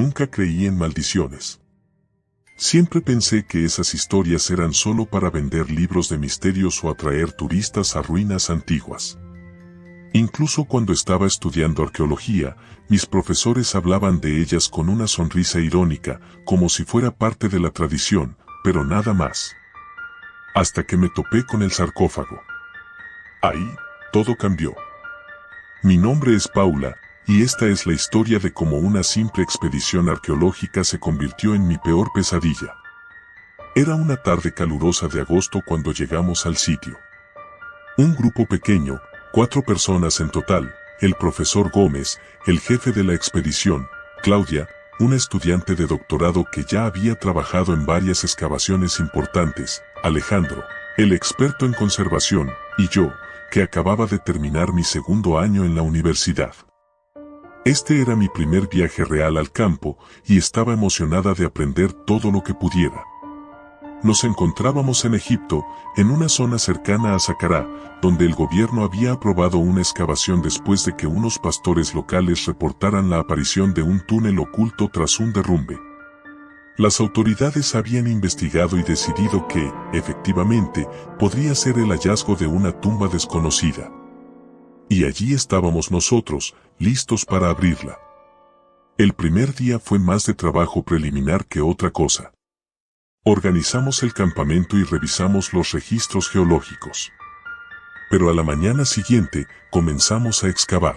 Nunca creí en maldiciones. Siempre pensé que esas historias eran solo para vender libros de misterios o atraer turistas a ruinas antiguas. Incluso cuando estaba estudiando arqueología, mis profesores hablaban de ellas con una sonrisa irónica, como si fuera parte de la tradición, pero nada más. Hasta que me topé con el sarcófago. Ahí, todo cambió. Mi nombre es Paula, y esta es la historia de cómo una simple expedición arqueológica se convirtió en mi peor pesadilla. Era una tarde calurosa de agosto cuando llegamos al sitio. Un grupo pequeño, 4 personas en total, el profesor Gómez, el jefe de la expedición, Claudia, una estudiante de doctorado que ya había trabajado en varias excavaciones importantes, Alejandro, el experto en conservación, y yo, que acababa de terminar mi segundo año en la universidad. Este era mi primer viaje real al campo, y estaba emocionada de aprender todo lo que pudiera. Nos encontrábamos en Egipto, en una zona cercana a Saqqara, donde el gobierno había aprobado una excavación después de que unos pastores locales reportaran la aparición de un túnel oculto tras un derrumbe. Las autoridades habían investigado y decidido que, efectivamente, podría ser el hallazgo de una tumba desconocida. Y allí estábamos nosotros, listos para abrirla. El primer día fue más de trabajo preliminar que otra cosa. Organizamos el campamento y revisamos los registros geológicos. Pero a la mañana siguiente, comenzamos a excavar.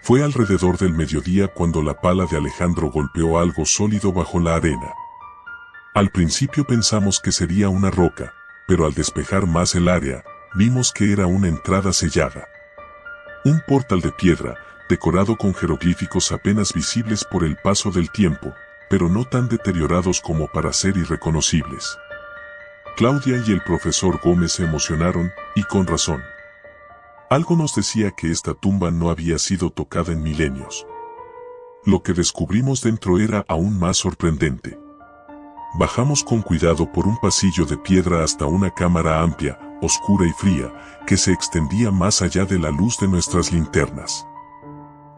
Fue alrededor del mediodía cuando la pala de Alejandro golpeó algo sólido bajo la arena. Al principio pensamos que sería una roca, pero al despejar más el área, vimos que era una entrada sellada. Un portal de piedra, decorado con jeroglíficos apenas visibles por el paso del tiempo, pero no tan deteriorados como para ser irreconocibles. Claudia y el profesor Gómez se emocionaron, y con razón. Algo nos decía que esta tumba no había sido tocada en milenios. Lo que descubrimos dentro era aún más sorprendente. Bajamos con cuidado por un pasillo de piedra hasta una cámara amplia, oscura y fría, que se extendía más allá de la luz de nuestras linternas.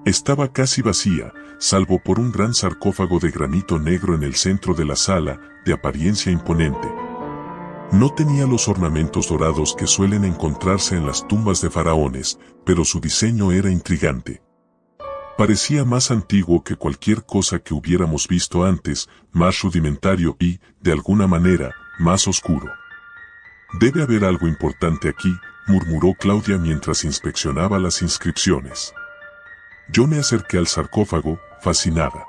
Estaba casi vacía, salvo por un gran sarcófago de granito negro en el centro de la sala, de apariencia imponente. No tenía los ornamentos dorados que suelen encontrarse en las tumbas de faraones, pero su diseño era intrigante. Parecía más antiguo que cualquier cosa que hubiéramos visto antes, más rudimentario y, de alguna manera, más oscuro. «Debe haber algo importante aquí», murmuró Claudia mientras inspeccionaba las inscripciones. Yo me acerqué al sarcófago, fascinada.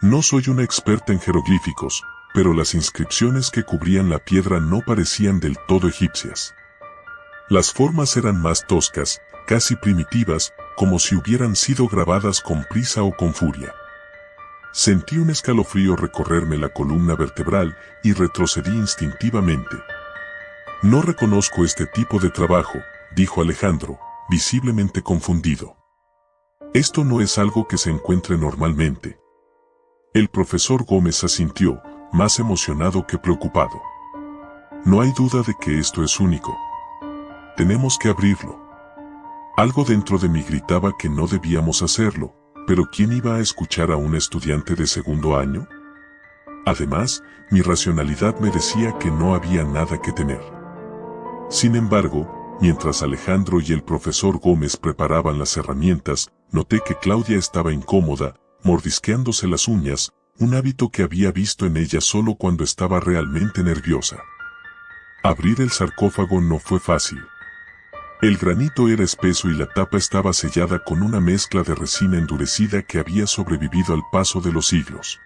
No soy una experta en jeroglíficos, pero las inscripciones que cubrían la piedra no parecían del todo egipcias. Las formas eran más toscas, casi primitivas, como si hubieran sido grabadas con prisa o con furia. Sentí un escalofrío recorrerme la columna vertebral y retrocedí instintivamente. «No reconozco este tipo de trabajo», dijo Alejandro, visiblemente confundido. «Esto no es algo que se encuentre normalmente». El profesor Gómez asintió, más emocionado que preocupado. «No hay duda de que esto es único. Tenemos que abrirlo». Algo dentro de mí gritaba que no debíamos hacerlo, pero ¿quién iba a escuchar a un estudiante de segundo año? Además, mi racionalidad me decía que no había nada que temer. Sin embargo, mientras Alejandro y el profesor Gómez preparaban las herramientas, noté que Claudia estaba incómoda, mordisqueándose las uñas, un hábito que había visto en ella solo cuando estaba realmente nerviosa. Abrir el sarcófago no fue fácil. El granito era espeso y la tapa estaba sellada con una mezcla de resina endurecida que había sobrevivido al paso de los siglos.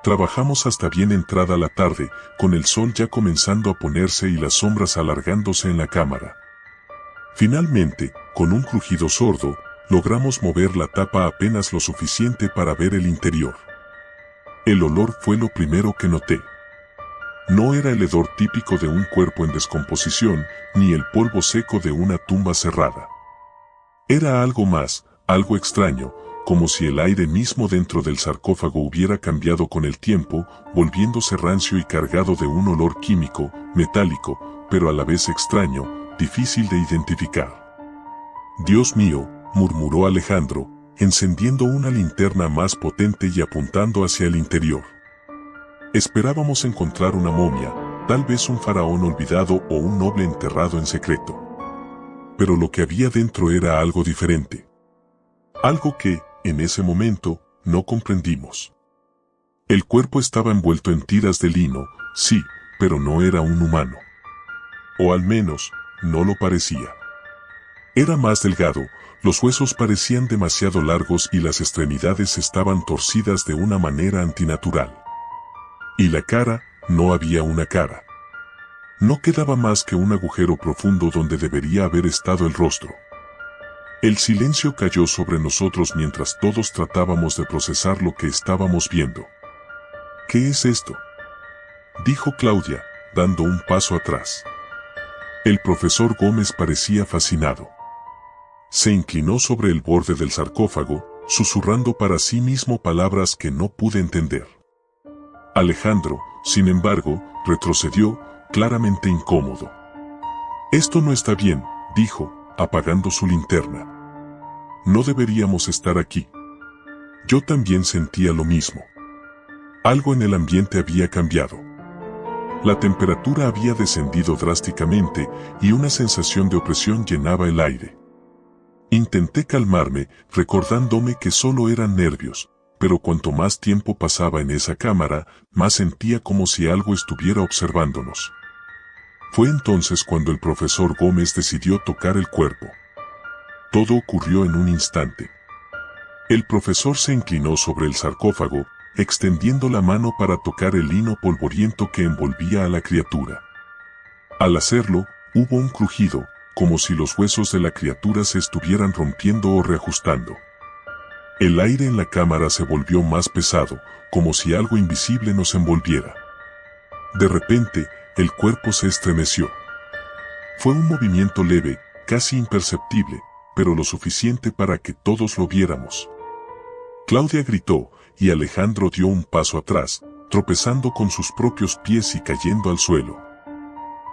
Trabajamos hasta bien entrada la tarde, con el sol ya comenzando a ponerse y las sombras alargándose en la cámara. Finalmente, con un crujido sordo, logramos mover la tapa apenas lo suficiente para ver el interior. El olor fue lo primero que noté. No era el hedor típico de un cuerpo en descomposición, ni el polvo seco de una tumba cerrada. Era algo más, algo extraño, como si el aire mismo dentro del sarcófago hubiera cambiado con el tiempo, volviéndose rancio y cargado de un olor químico, metálico, pero a la vez extraño, difícil de identificar. «Dios mío», murmuró Alejandro, encendiendo una linterna más potente y apuntando hacia el interior. Esperábamos encontrar una momia, tal vez un faraón olvidado o un noble enterrado en secreto. Pero lo que había dentro era algo diferente. Algo que, en ese momento, no comprendimos. El cuerpo estaba envuelto en tiras de lino, sí, pero no era un humano. O al menos, no lo parecía. Era más delgado, los huesos parecían demasiado largos y las extremidades estaban torcidas de una manera antinatural. Y la cara, no había una cara. No quedaba más que un agujero profundo donde debería haber estado el rostro. El silencio cayó sobre nosotros mientras todos tratábamos de procesar lo que estábamos viendo. ¿Qué es esto?, dijo Claudia, dando un paso atrás. El profesor Gómez parecía fascinado. Se inclinó sobre el borde del sarcófago, susurrando para sí mismo palabras que no pude entender. Alejandro, sin embargo, retrocedió, claramente incómodo. «Esto no está bien», dijo, apagando su linterna. «No deberíamos estar aquí». Yo también sentía lo mismo. Algo en el ambiente había cambiado. La temperatura había descendido drásticamente y una sensación de opresión llenaba el aire. Intenté calmarme, recordándome que solo eran nervios, pero cuanto más tiempo pasaba en esa cámara, más sentía como si algo estuviera observándonos. Fue entonces cuando el profesor Gómez decidió tocar el cuerpo. Todo ocurrió en un instante. El profesor se inclinó sobre el sarcófago, extendiendo la mano para tocar el lino polvoriento que envolvía a la criatura. Al hacerlo, hubo un crujido, como si los huesos de la criatura se estuvieran rompiendo o reajustando. El aire en la cámara se volvió más pesado, como si algo invisible nos envolviera. De repente, el cuerpo se estremeció. Fue un movimiento leve, casi imperceptible, pero lo suficiente para que todos lo viéramos. Claudia gritó, y Alejandro dio un paso atrás, tropezando con sus propios pies y cayendo al suelo.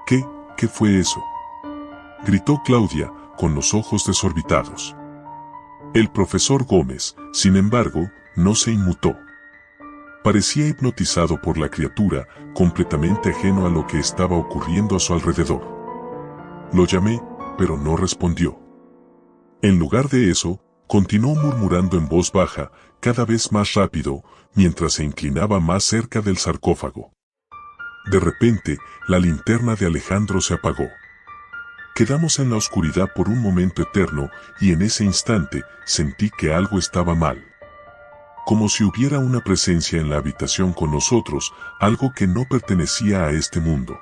¿Qué fue eso?, gritó Claudia, con los ojos desorbitados. El profesor Gómez, sin embargo, no se inmutó. Parecía hipnotizado por la criatura, completamente ajeno a lo que estaba ocurriendo a su alrededor. Lo llamé, pero no respondió. En lugar de eso, continuó murmurando en voz baja, cada vez más rápido, mientras se inclinaba más cerca del sarcófago. De repente, la linterna de Alejandro se apagó. Quedamos en la oscuridad por un momento eterno, y en ese instante, sentí que algo estaba mal. Como si hubiera una presencia en la habitación con nosotros, algo que no pertenecía a este mundo.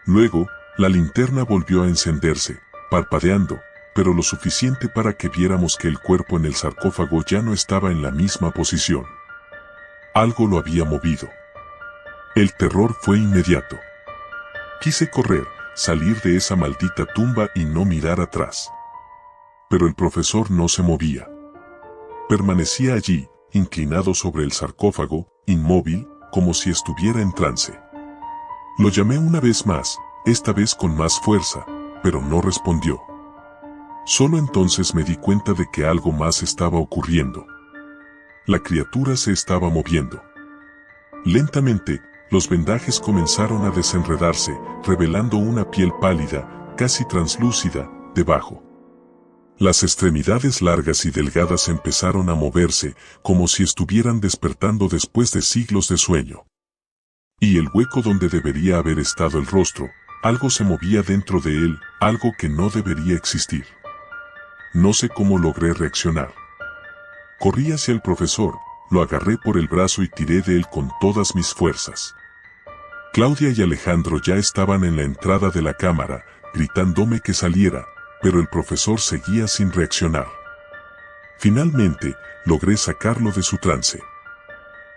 Luego, la linterna volvió a encenderse, parpadeando, pero lo suficiente para que viéramos que el cuerpo en el sarcófago ya no estaba en la misma posición. Algo lo había movido. El terror fue inmediato. Quise correr, salir de esa maldita tumba y no mirar atrás. Pero el profesor no se movía. Permanecía allí, inclinado sobre el sarcófago, inmóvil, como si estuviera en trance. Lo llamé una vez más, esta vez con más fuerza, pero no respondió. Solo entonces me di cuenta de que algo más estaba ocurriendo. La criatura se estaba moviendo. Lentamente, los vendajes comenzaron a desenredarse, revelando una piel pálida, casi translúcida, debajo. Las extremidades largas y delgadas empezaron a moverse, como si estuvieran despertando después de siglos de sueño. Y el hueco donde debería haber estado el rostro, algo se movía dentro de él, algo que no debería existir. No sé cómo logré reaccionar. Corrí hacia el profesor, lo agarré por el brazo y tiré de él con todas mis fuerzas. Claudia y Alejandro ya estaban en la entrada de la cámara, gritándome que saliera, pero el profesor seguía sin reaccionar. Finalmente, logré sacarlo de su trance.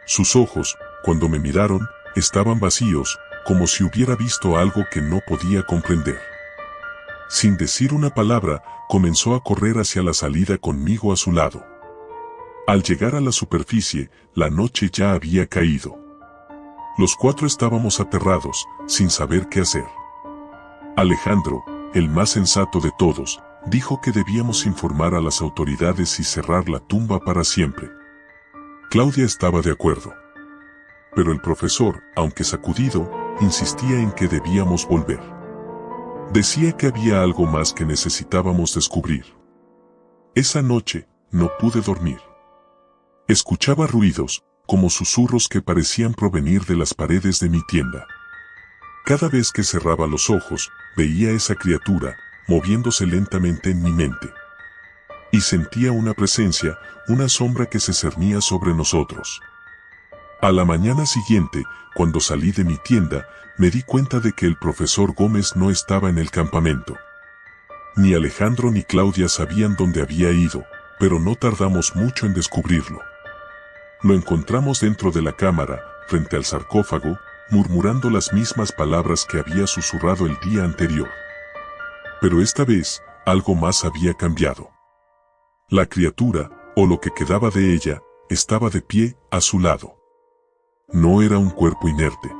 Sus ojos, cuando me miraron, estaban vacíos, como si hubiera visto algo que no podía comprender. Sin decir una palabra, comenzó a correr hacia la salida conmigo a su lado. Al llegar a la superficie, la noche ya había caído. Los cuatro estábamos aterrados, sin saber qué hacer. Alejandro, el más sensato de todos, Dijo que debíamos informar a las autoridades y cerrar la tumba para siempre. Claudia estaba de acuerdo. Pero el profesor, aunque sacudido, insistía en que debíamos volver. Decía que había algo más que necesitábamos descubrir. Esa noche, no pude dormir. Escuchaba ruidos, como susurros que parecían provenir de las paredes de mi tienda. Cada vez que cerraba los ojos, veía esa criatura, moviéndose lentamente en mi mente. Y sentía una presencia, una sombra que se cernía sobre nosotros. A la mañana siguiente, cuando salí de mi tienda, me di cuenta de que el profesor Gómez no estaba en el campamento. Ni Alejandro ni Claudia sabían dónde había ido, pero no tardamos mucho en descubrirlo. Lo encontramos dentro de la cámara, frente al sarcófago, murmurando las mismas palabras que había susurrado el día anterior. Pero esta vez, algo más había cambiado. La criatura, o lo que quedaba de ella, estaba de pie, a su lado. No era un cuerpo inerte.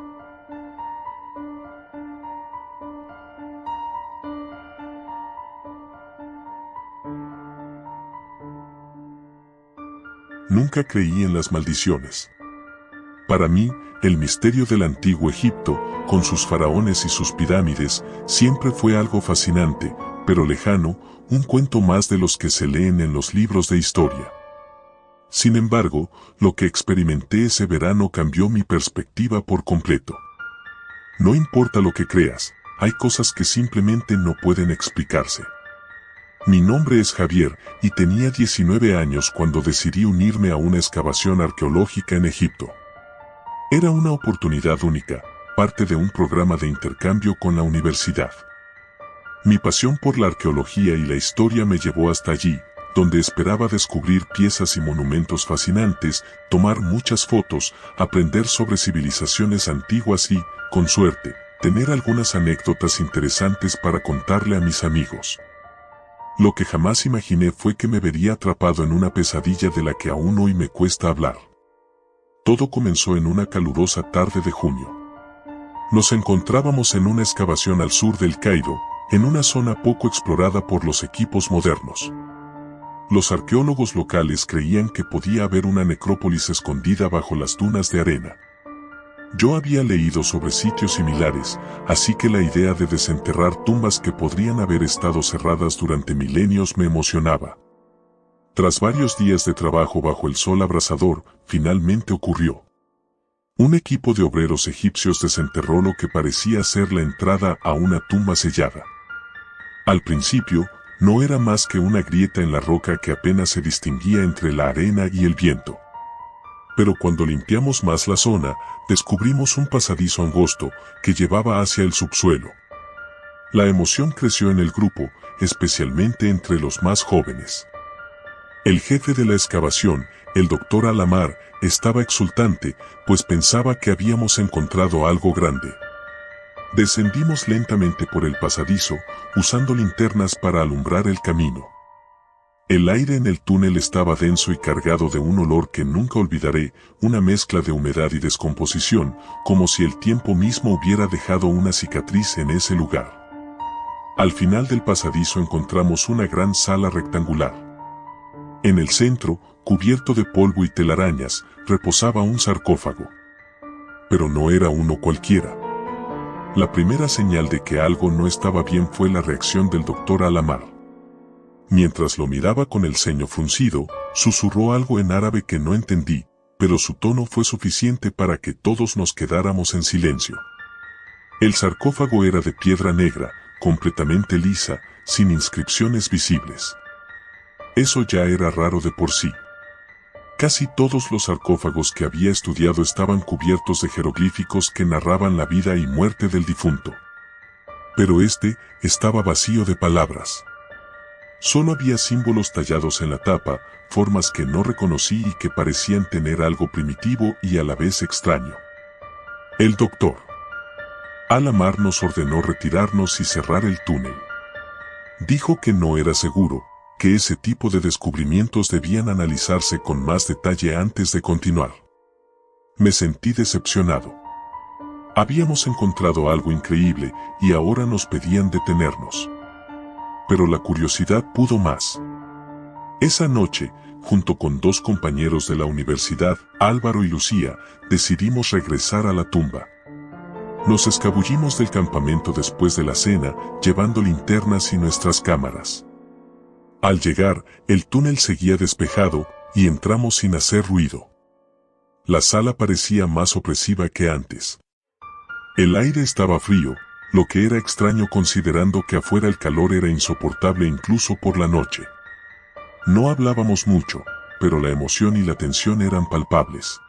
Nunca creí en las maldiciones. Para mí, el misterio del antiguo Egipto, con sus faraones y sus pirámides, siempre fue algo fascinante, pero lejano, un cuento más de los que se leen en los libros de historia. Sin embargo, lo que experimenté ese verano cambió mi perspectiva por completo. No importa lo que creas, hay cosas que simplemente no pueden explicarse. Mi nombre es Javier, y tenía 19 años cuando decidí unirme a una excavación arqueológica en Egipto. Era una oportunidad única, parte de un programa de intercambio con la universidad. Mi pasión por la arqueología y la historia me llevó hasta allí, donde esperaba descubrir piezas y monumentos fascinantes, tomar muchas fotos, aprender sobre civilizaciones antiguas y, con suerte, tener algunas anécdotas interesantes para contarle a mis amigos. Lo que jamás imaginé fue que me vería atrapado en una pesadilla de la que aún hoy me cuesta hablar. Todo comenzó en una calurosa tarde de junio. Nos encontrábamos en una excavación al sur del Cairo, en una zona poco explorada por los equipos modernos. Los arqueólogos locales creían que podía haber una necrópolis escondida bajo las dunas de arena. Yo había leído sobre sitios similares, así que la idea de desenterrar tumbas que podrían haber estado cerradas durante milenios me emocionaba. Tras varios días de trabajo bajo el sol abrasador, finalmente ocurrió. Un equipo de obreros egipcios desenterró lo que parecía ser la entrada a una tumba sellada. Al principio, no era más que una grieta en la roca que apenas se distinguía entre la arena y el viento. Pero cuando limpiamos más la zona, descubrimos un pasadizo angosto que llevaba hacia el subsuelo. La emoción creció en el grupo, especialmente entre los más jóvenes. El jefe de la excavación, el doctor Alamar, estaba exultante, pues pensaba que habíamos encontrado algo grande. Descendimos lentamente por el pasadizo, usando linternas para alumbrar el camino. El aire en el túnel estaba denso y cargado de un olor que nunca olvidaré, una mezcla de humedad y descomposición, como si el tiempo mismo hubiera dejado una cicatriz en ese lugar. Al final del pasadizo encontramos una gran sala rectangular. En el centro, cubierto de polvo y telarañas, reposaba un sarcófago. Pero no era uno cualquiera. La primera señal de que algo no estaba bien fue la reacción del doctor Alamar. Mientras lo miraba con el ceño fruncido, susurró algo en árabe que no entendí, pero su tono fue suficiente para que todos nos quedáramos en silencio. El sarcófago era de piedra negra, completamente lisa, sin inscripciones visibles. Eso ya era raro de por sí. Casi todos los sarcófagos que había estudiado estaban cubiertos de jeroglíficos que narraban la vida y muerte del difunto. Pero este estaba vacío de palabras. Solo había símbolos tallados en la tapa, formas que no reconocí y que parecían tener algo primitivo y a la vez extraño. El doctor Alamar nos ordenó retirarnos y cerrar el túnel. Dijo que no era seguro, que ese tipo de descubrimientos debían analizarse con más detalle antes de continuar. Me sentí decepcionado. Habíamos encontrado algo increíble y ahora nos pedían detenernos. pero la curiosidad pudo más. Esa noche, junto con 2 compañeros de la universidad, Álvaro y Lucía, decidimos regresar a la tumba. Nos escabullimos del campamento después de la cena, llevando linternas y nuestras cámaras. Al llegar, el túnel seguía despejado, y entramos sin hacer ruido. La sala parecía más opresiva que antes. El aire estaba frío, lo que era extraño considerando que afuera el calor era insoportable incluso por la noche. No hablábamos mucho, pero la emoción y la tensión eran palpables.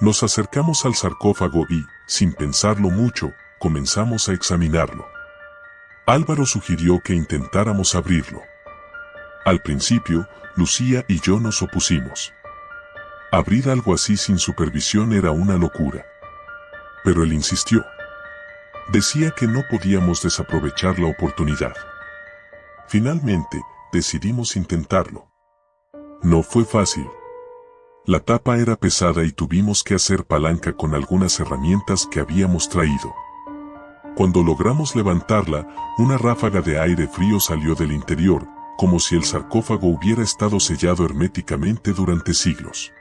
Nos acercamos al sarcófago y, sin pensarlo mucho, comenzamos a examinarlo. Álvaro sugirió que intentáramos abrirlo. Al principio, Lucía y yo nos opusimos. Abrir algo así sin supervisión era una locura. Pero él insistió. Decía que no podíamos desaprovechar la oportunidad. Finalmente, decidimos intentarlo. No fue fácil. La tapa era pesada y tuvimos que hacer palanca con algunas herramientas que habíamos traído. Cuando logramos levantarla, una ráfaga de aire frío salió del interior, como si el sarcófago hubiera estado sellado herméticamente durante siglos.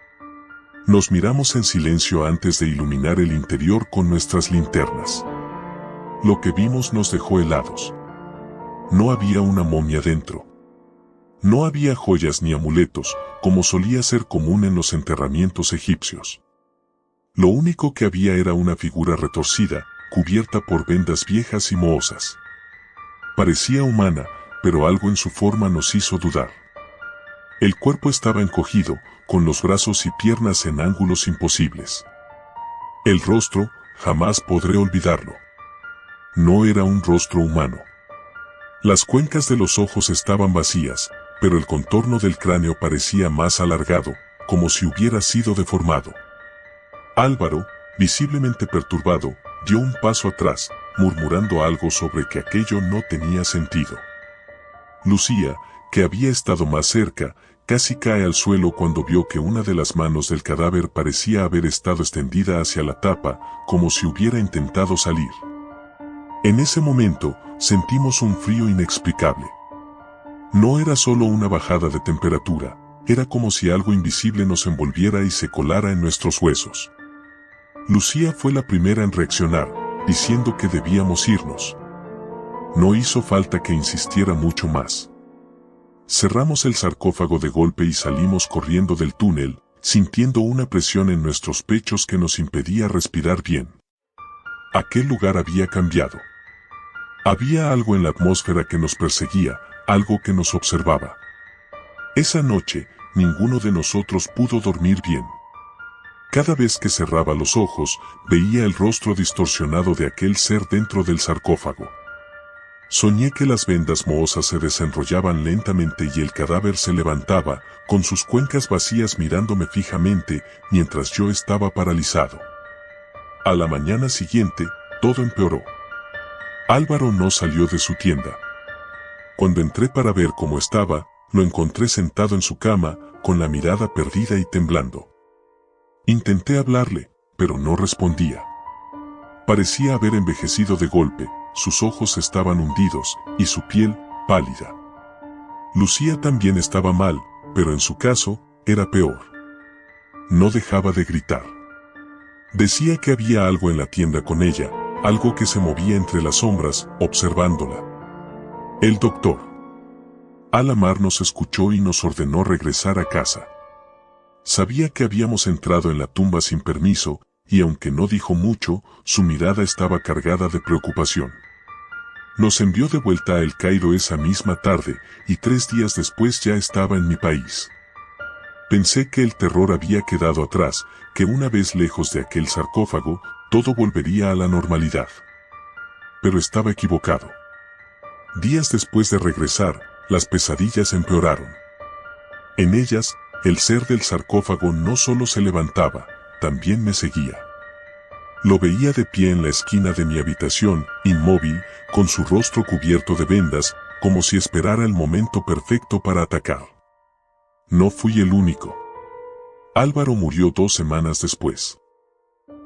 Nos miramos en silencio antes de iluminar el interior con nuestras linternas. Lo que vimos nos dejó helados. No había una momia dentro. No había joyas ni amuletos, como solía ser común en los enterramientos egipcios. Lo único que había era una figura retorcida, cubierta por vendas viejas y mohosas. Parecía humana, pero algo en su forma nos hizo dudar. El cuerpo estaba encogido, con los brazos y piernas en ángulos imposibles. El rostro, jamás podré olvidarlo. No era un rostro humano. Las cuencas de los ojos estaban vacías, pero el contorno del cráneo parecía más alargado, como si hubiera sido deformado. Álvaro, visiblemente perturbado, dio un paso atrás, murmurando algo sobre que aquello no tenía sentido. Lucía, que había estado más cerca, casi cae al suelo cuando vio que una de las manos del cadáver parecía haber estado extendida hacia la tapa, como si hubiera intentado salir. En ese momento, sentimos un frío inexplicable. No era solo una bajada de temperatura, era como si algo invisible nos envolviera y se colara en nuestros huesos. Lucía fue la primera en reaccionar, diciendo que debíamos irnos. No hizo falta que insistiera mucho más. Cerramos el sarcófago de golpe y salimos corriendo del túnel, sintiendo una presión en nuestros pechos que nos impedía respirar bien. Aquel lugar había cambiado. Había algo en la atmósfera que nos perseguía, algo que nos observaba. Esa noche, ninguno de nosotros pudo dormir bien. Cada vez que cerraba los ojos, veía el rostro distorsionado de aquel ser dentro del sarcófago. Soñé que las vendas mohosas se desenrollaban lentamente y el cadáver se levantaba, con sus cuencas vacías mirándome fijamente, mientras yo estaba paralizado. A la mañana siguiente, todo empeoró. Álvaro no salió de su tienda. Cuando entré para ver cómo estaba, lo encontré sentado en su cama, con la mirada perdida y temblando. Intenté hablarle, pero no respondía. Parecía haber envejecido de golpe, sus ojos estaban hundidos, y su piel, pálida. Lucía también estaba mal, pero en su caso, era peor. No dejaba de gritar. Decía que había algo en la tienda con ella, algo que se movía entre las sombras, observándola. El doctor Al-Amar nos escuchó y nos ordenó regresar a casa. Sabía que habíamos entrado en la tumba sin permiso, y aunque no dijo mucho, su mirada estaba cargada de preocupación. Nos envió de vuelta a El Cairo esa misma tarde, y 3 días después ya estaba en mi país. Pensé que el terror había quedado atrás, que una vez lejos de aquel sarcófago, todo volvería a la normalidad. Pero estaba equivocado. Días después de regresar, las pesadillas empeoraron. En ellas, el ser del sarcófago no solo se levantaba, también me seguía. Lo veía de pie en la esquina de mi habitación, inmóvil, con su rostro cubierto de vendas, como si esperara el momento perfecto para atacar. No fui el único. Álvaro murió 2 semanas después.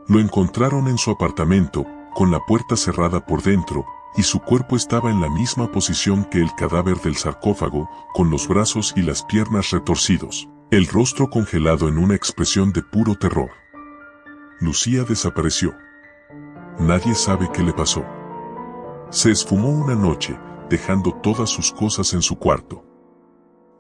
Lo encontraron en su apartamento, con la puerta cerrada por dentro, y su cuerpo estaba en la misma posición que el cadáver del sarcófago, con los brazos y las piernas retorcidos, el rostro congelado en una expresión de puro terror. Lucía desapareció. Nadie sabe qué le pasó. Se esfumó una noche, dejando todas sus cosas en su cuarto.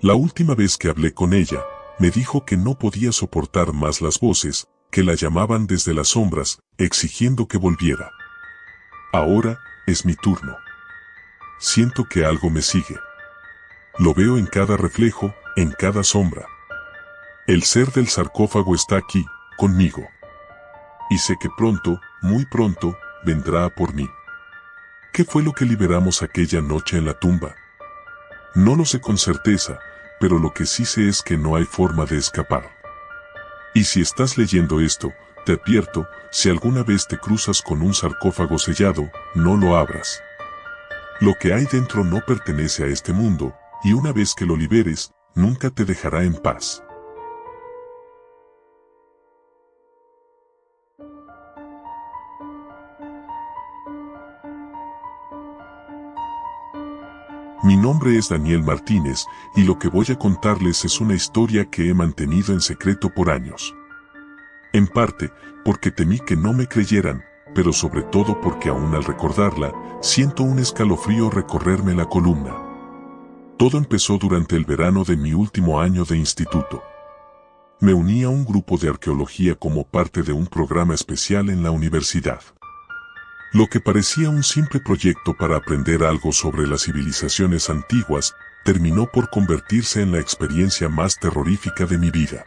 La última vez que hablé con ella, me dijo que no podía soportar más las voces, que la llamaban desde las sombras, exigiendo que volviera. Ahora, es mi turno. Siento que algo me sigue. Lo veo en cada reflejo, en cada sombra. El ser del sarcófago está aquí, conmigo. Y sé que pronto, muy pronto, vendrá a por mí. ¿Qué fue lo que liberamos aquella noche en la tumba? No lo sé con certeza, pero lo que sí sé es que no hay forma de escapar. Y si estás leyendo esto, te advierto, si alguna vez te cruzas con un sarcófago sellado, no lo abras. Lo que hay dentro no pertenece a este mundo, y una vez que lo liberes, nunca te dejará en paz. Mi nombre es Daniel Martínez, y lo que voy a contarles es una historia que he mantenido en secreto por años. En parte, porque temí que no me creyeran, pero sobre todo porque aún al recordarla, siento un escalofrío recorrerme la columna. Todo empezó durante el verano de mi último año de instituto. Me uní a un grupo de arqueología como parte de un programa especial en la universidad. Lo que parecía un simple proyecto para aprender algo sobre las civilizaciones antiguas, terminó por convertirse en la experiencia más terrorífica de mi vida.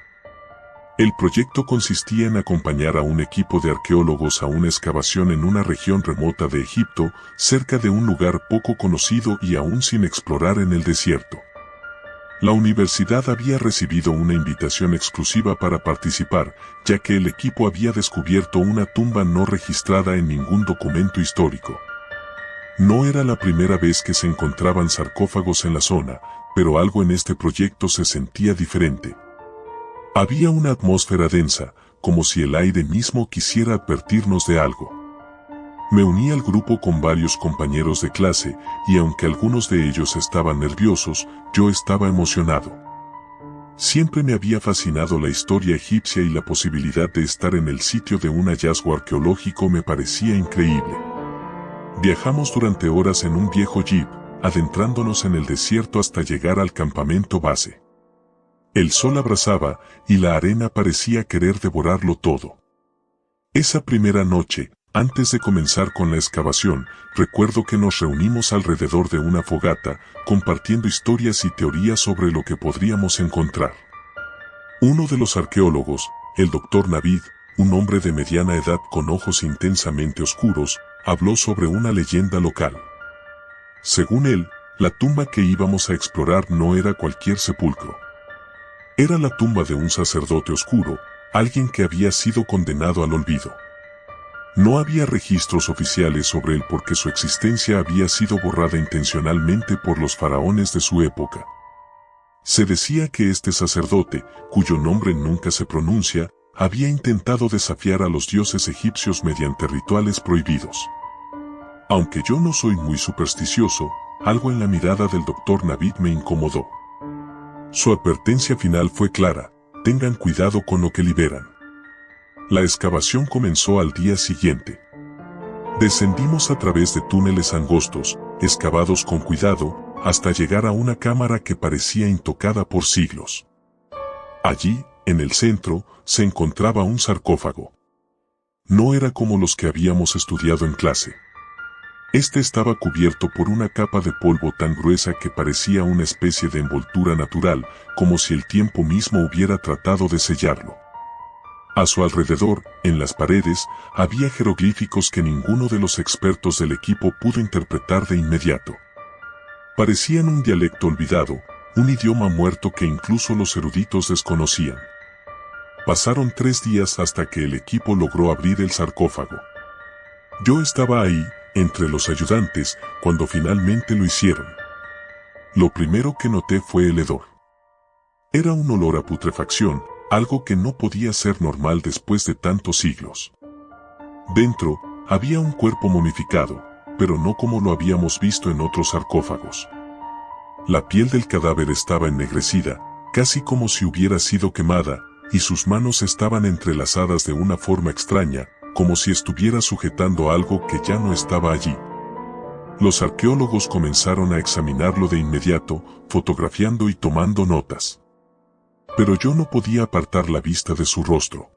El proyecto consistía en acompañar a un equipo de arqueólogos a una excavación en una región remota de Egipto, cerca de un lugar poco conocido y aún sin explorar en el desierto. La universidad había recibido una invitación exclusiva para participar, ya que el equipo había descubierto una tumba no registrada en ningún documento histórico. No era la primera vez que se encontraban sarcófagos en la zona, pero algo en este proyecto se sentía diferente. Había una atmósfera densa, como si el aire mismo quisiera advertirnos de algo. Me uní al grupo con varios compañeros de clase, y aunque algunos de ellos estaban nerviosos, yo estaba emocionado. Siempre me había fascinado la historia egipcia y la posibilidad de estar en el sitio de un hallazgo arqueológico me parecía increíble. Viajamos durante horas en un viejo jeep, adentrándonos en el desierto hasta llegar al campamento base. El sol abrasaba, y la arena parecía querer devorarlo todo. Esa primera noche, antes de comenzar con la excavación, recuerdo que nos reunimos alrededor de una fogata, compartiendo historias y teorías sobre lo que podríamos encontrar. Uno de los arqueólogos, el Dr. Navid, un hombre de mediana edad con ojos intensamente oscuros, habló sobre una leyenda local. Según él, la tumba que íbamos a explorar no era cualquier sepulcro. Era la tumba de un sacerdote oscuro, alguien que había sido condenado al olvido. No había registros oficiales sobre él porque su existencia había sido borrada intencionalmente por los faraones de su época. Se decía que este sacerdote, cuyo nombre nunca se pronuncia, había intentado desafiar a los dioses egipcios mediante rituales prohibidos. Aunque yo no soy muy supersticioso, algo en la mirada del Dr. Navid me incomodó. Su advertencia final fue clara: tengan cuidado con lo que liberan. La excavación comenzó al día siguiente. Descendimos a través de túneles angostos, excavados con cuidado, hasta llegar a una cámara que parecía intocada por siglos. Allí, en el centro, se encontraba un sarcófago. No era como los que habíamos estudiado en clase. Este estaba cubierto por una capa de polvo tan gruesa que parecía una especie de envoltura natural, como si el tiempo mismo hubiera tratado de sellarlo. A su alrededor, en las paredes, había jeroglíficos que ninguno de los expertos del equipo pudo interpretar de inmediato. Parecían un dialecto olvidado, un idioma muerto que incluso los eruditos desconocían. Pasaron 3 días hasta que el equipo logró abrir el sarcófago. Yo estaba ahí, entre los ayudantes, cuando finalmente lo hicieron. Lo primero que noté fue el hedor. Era un olor a putrefacción, algo que no podía ser normal después de tantos siglos. Dentro, había un cuerpo momificado, pero no como lo habíamos visto en otros sarcófagos. La piel del cadáver estaba ennegrecida, casi como si hubiera sido quemada, y sus manos estaban entrelazadas de una forma extraña, como si estuviera sujetando algo que ya no estaba allí. Los arqueólogos comenzaron a examinarlo de inmediato, fotografiando y tomando notas. Pero yo no podía apartar la vista de su rostro.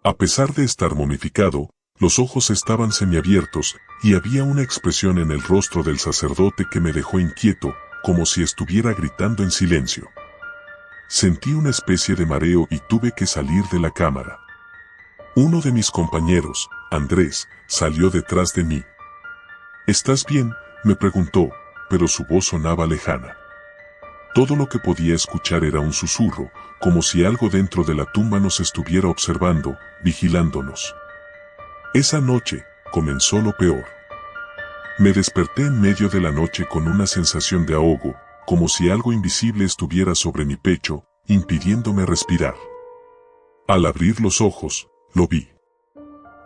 A pesar de estar momificado, los ojos estaban semiabiertos, y había una expresión en el rostro del sacerdote que me dejó inquieto, como si estuviera gritando en silencio. Sentí una especie de mareo y tuve que salir de la cámara. Uno de mis compañeros, Andrés, salió detrás de mí. ¿Estás bien?, me preguntó, pero su voz sonaba lejana. Todo lo que podía escuchar era un susurro, como si algo dentro de la tumba nos estuviera observando, vigilándonos. Esa noche, comenzó lo peor. Me desperté en medio de la noche con una sensación de ahogo, como si algo invisible estuviera sobre mi pecho, impidiéndome respirar. Al abrir los ojos, lo vi.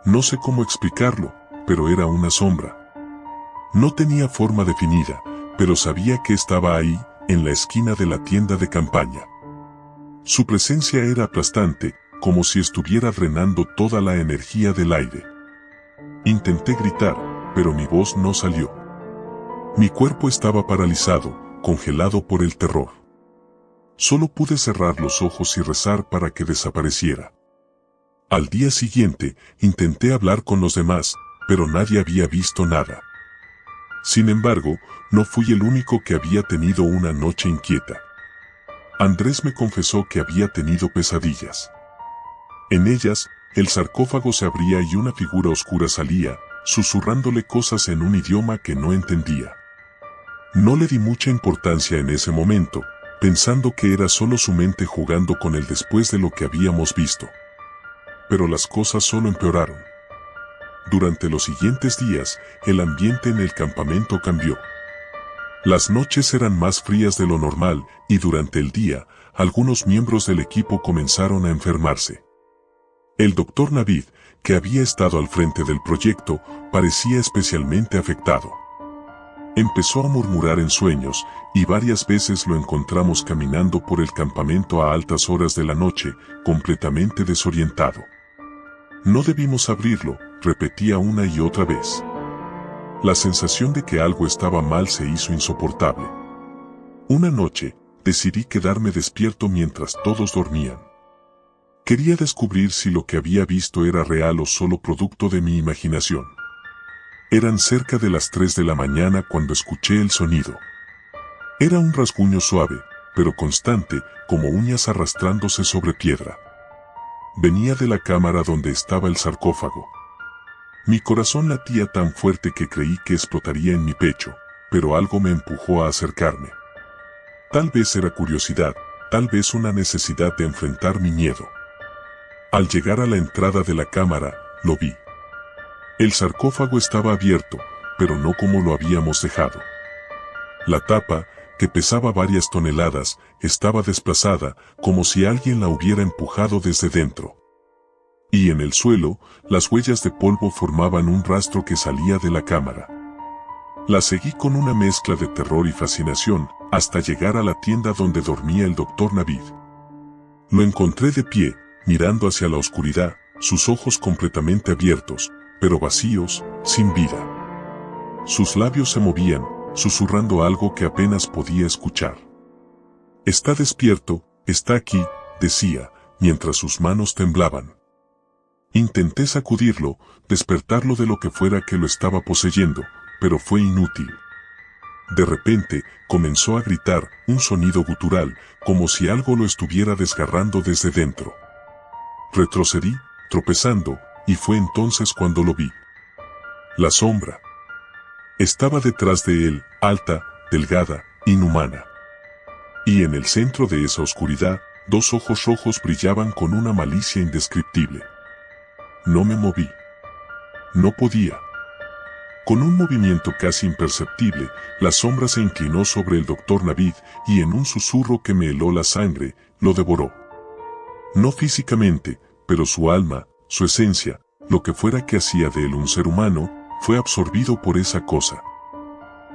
No sé cómo explicarlo, pero era una sombra. No tenía forma definida, pero sabía que estaba ahí, en la esquina de la tienda de campaña. Su presencia era aplastante, como si estuviera drenando toda la energía del aire. Intenté gritar, pero mi voz no salió. Mi cuerpo estaba paralizado, congelado por el terror. Solo pude cerrar los ojos y rezar para que desapareciera. Al día siguiente, intenté hablar con los demás, pero nadie había visto nada. Sin embargo, no fui el único que había tenido una noche inquieta. Andrés me confesó que había tenido pesadillas. En ellas, el sarcófago se abría y una figura oscura salía, susurrándole cosas en un idioma que no entendía. No le di mucha importancia en ese momento, pensando que era solo su mente jugando con él después de lo que habíamos visto. Pero las cosas solo empeoraron. Durante los siguientes días, el ambiente en el campamento cambió. Las noches eran más frías de lo normal, y durante el día, algunos miembros del equipo comenzaron a enfermarse. El Dr. Navid, que había estado al frente del proyecto, parecía especialmente afectado. Empezó a murmurar en sueños, y varias veces lo encontramos caminando por el campamento a altas horas de la noche, completamente desorientado. No debimos abrirlo, repetía una y otra vez. La sensación de que algo estaba mal se hizo insoportable. Una noche, decidí quedarme despierto mientras todos dormían. Quería descubrir si lo que había visto era real o solo producto de mi imaginación. Eran cerca de las 3 de la mañana cuando escuché el sonido. Era un rasguño suave, pero constante, como uñas arrastrándose sobre piedra. Venía de la cámara donde estaba el sarcófago. Mi corazón latía tan fuerte que creí que explotaría en mi pecho, pero algo me empujó a acercarme. Tal vez era curiosidad, tal vez una necesidad de enfrentar mi miedo. Al llegar a la entrada de la cámara, lo vi. El sarcófago estaba abierto, pero no como lo habíamos dejado. La tapa, que pesaba varias toneladas, estaba desplazada, como si alguien la hubiera empujado desde dentro. Y en el suelo, las huellas de polvo formaban un rastro que salía de la cámara. La seguí con una mezcla de terror y fascinación, hasta llegar a la tienda donde dormía el Dr. Navid. Lo encontré de pie, mirando hacia la oscuridad, sus ojos completamente abiertos, pero vacíos, sin vida. Sus labios se movían, susurrando algo que apenas podía escuchar. «Está despierto, está aquí», decía, mientras sus manos temblaban. Intenté sacudirlo, despertarlo de lo que fuera que lo estaba poseyendo, pero fue inútil. De repente, comenzó a gritar, un sonido gutural, como si algo lo estuviera desgarrando desde dentro. Retrocedí, tropezando, y fue entonces cuando lo vi. La sombra. Estaba detrás de él, alta, delgada, inhumana. Y en el centro de esa oscuridad, 2 ojos rojos brillaban con una malicia indescriptible. No me moví. No podía. Con un movimiento casi imperceptible, la sombra se inclinó sobre el Dr. Navid y en un susurro que me heló la sangre, lo devoró. No físicamente, pero su alma, su esencia, lo que fuera que hacía de él un ser humano, fue absorbido por esa cosa.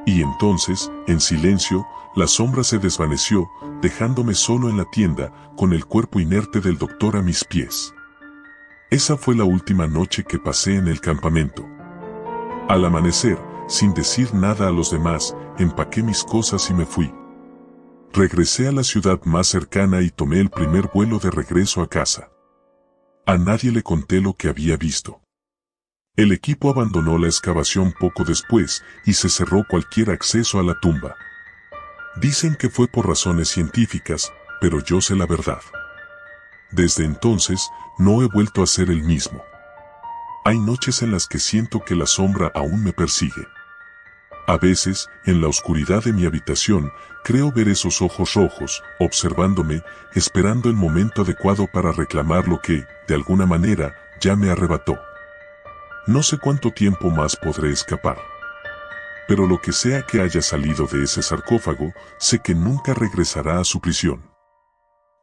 Y entonces, en silencio, la sombra se desvaneció, dejándome solo en la tienda, con el cuerpo inerte del doctor a mis pies. Esa fue la última noche que pasé en el campamento. Al amanecer, sin decir nada a los demás, empaqué mis cosas y me fui. Regresé a la ciudad más cercana y tomé el primer vuelo de regreso a casa. A nadie le conté lo que había visto. El equipo abandonó la excavación poco después y se cerró cualquier acceso a la tumba. Dicen que fue por razones científicas, pero yo sé la verdad. Desde entonces, no he vuelto a ser el mismo. Hay noches en las que siento que la sombra aún me persigue. A veces, en la oscuridad de mi habitación, creo ver esos ojos rojos, observándome, esperando el momento adecuado para reclamar lo que, de alguna manera, ya me arrebató. No sé cuánto tiempo más podré escapar. Pero lo que sea que haya salido de ese sarcófago, sé que nunca regresará a su prisión.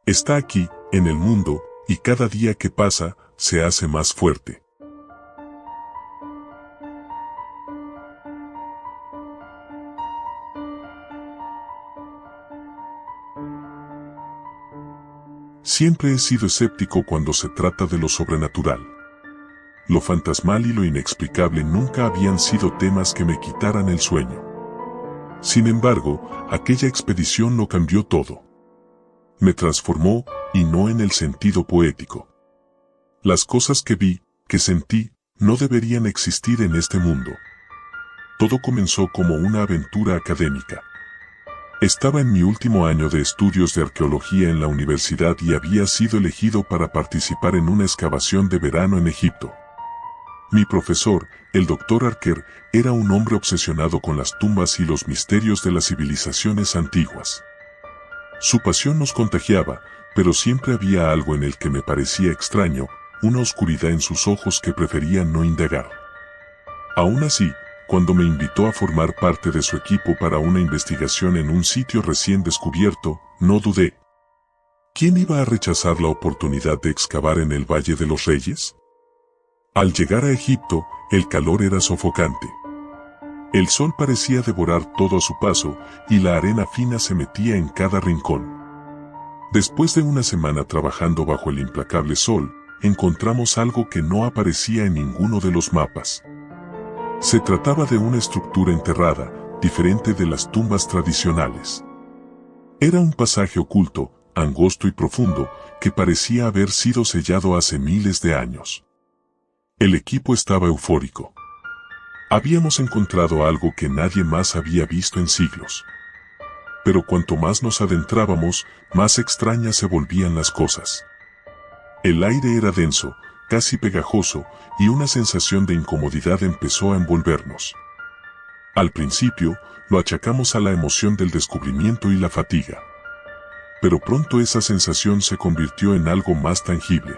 Está aquí, en el mundo, y cada día que pasa, se hace más fuerte. Siempre he sido escéptico cuando se trata de lo sobrenatural. Lo fantasmal y lo inexplicable nunca habían sido temas que me quitaran el sueño. Sin embargo, aquella expedición lo cambió todo. Me transformó, y no en el sentido poético. Las cosas que vi, que sentí, no deberían existir en este mundo. Todo comenzó como una aventura académica. Estaba en mi último año de estudios de arqueología en la universidad y había sido elegido para participar en una excavación de verano en Egipto. Mi profesor, el Dr. Archer, era un hombre obsesionado con las tumbas y los misterios de las civilizaciones antiguas. Su pasión nos contagiaba, pero siempre había algo en el que me parecía extraño, una oscuridad en sus ojos que prefería no indagar. Aún así, cuando me invitó a formar parte de su equipo para una investigación en un sitio recién descubierto, no dudé. ¿Quién iba a rechazar la oportunidad de excavar en el Valle de los Reyes? Al llegar a Egipto, el calor era sofocante. El sol parecía devorar todo a su paso, y la arena fina se metía en cada rincón. Después de una semana trabajando bajo el implacable sol, encontramos algo que no aparecía en ninguno de los mapas. Se trataba de una estructura enterrada, diferente de las tumbas tradicionales. Era un pasaje oculto, angosto y profundo, que parecía haber sido sellado hace miles de años. El equipo estaba eufórico. Habíamos encontrado algo que nadie más había visto en siglos. Pero cuanto más nos adentrábamos, más extrañas se volvían las cosas. El aire era denso, casi pegajoso, y una sensación de incomodidad empezó a envolvernos. Al principio, lo achacamos a la emoción del descubrimiento y la fatiga. Pero pronto esa sensación se convirtió en algo más tangible.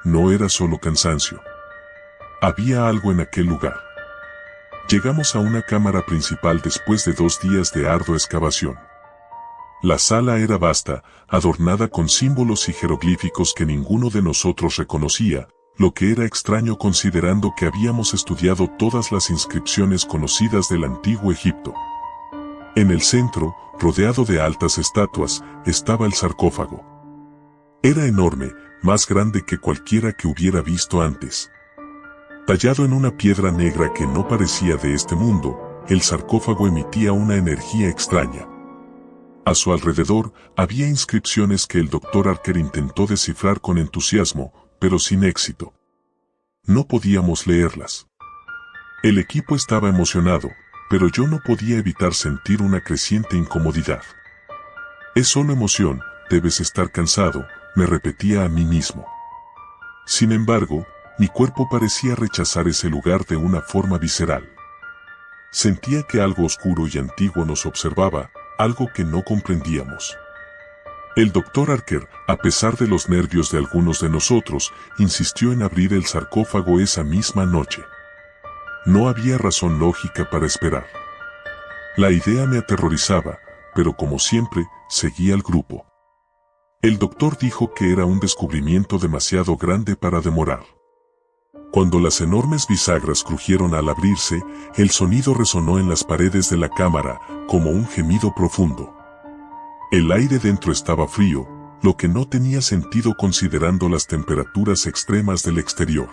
No era solo cansancio. Había algo en aquel lugar. Llegamos a una cámara principal después de 2 días de ardua excavación. La sala era vasta, adornada con símbolos y jeroglíficos que ninguno de nosotros reconocía, lo que era extraño considerando que habíamos estudiado todas las inscripciones conocidas del antiguo Egipto. En el centro, rodeado de altas estatuas, estaba el sarcófago. Era enorme, más grande que cualquiera que hubiera visto antes. Tallado en una piedra negra que no parecía de este mundo, el sarcófago emitía una energía extraña. A su alrededor había inscripciones que el Dr. Archer intentó descifrar con entusiasmo, pero sin éxito. No podíamos leerlas. El equipo estaba emocionado, pero yo no podía evitar sentir una creciente incomodidad. Es solo emoción, debes estar cansado, me repetía a mí mismo. Sin embargo, mi cuerpo parecía rechazar ese lugar de una forma visceral. Sentía que algo oscuro y antiguo nos observaba, algo que no comprendíamos. El Dr. Archer, a pesar de los nervios de algunos de nosotros, insistió en abrir el sarcófago esa misma noche. No había razón lógica para esperar. La idea me aterrorizaba, pero como siempre, seguí al grupo. El doctor dijo que era un descubrimiento demasiado grande para demorar. Cuando las enormes bisagras crujieron al abrirse, el sonido resonó en las paredes de la cámara como un gemido profundo. El aire dentro estaba frío, lo que no tenía sentido considerando las temperaturas extremas del exterior.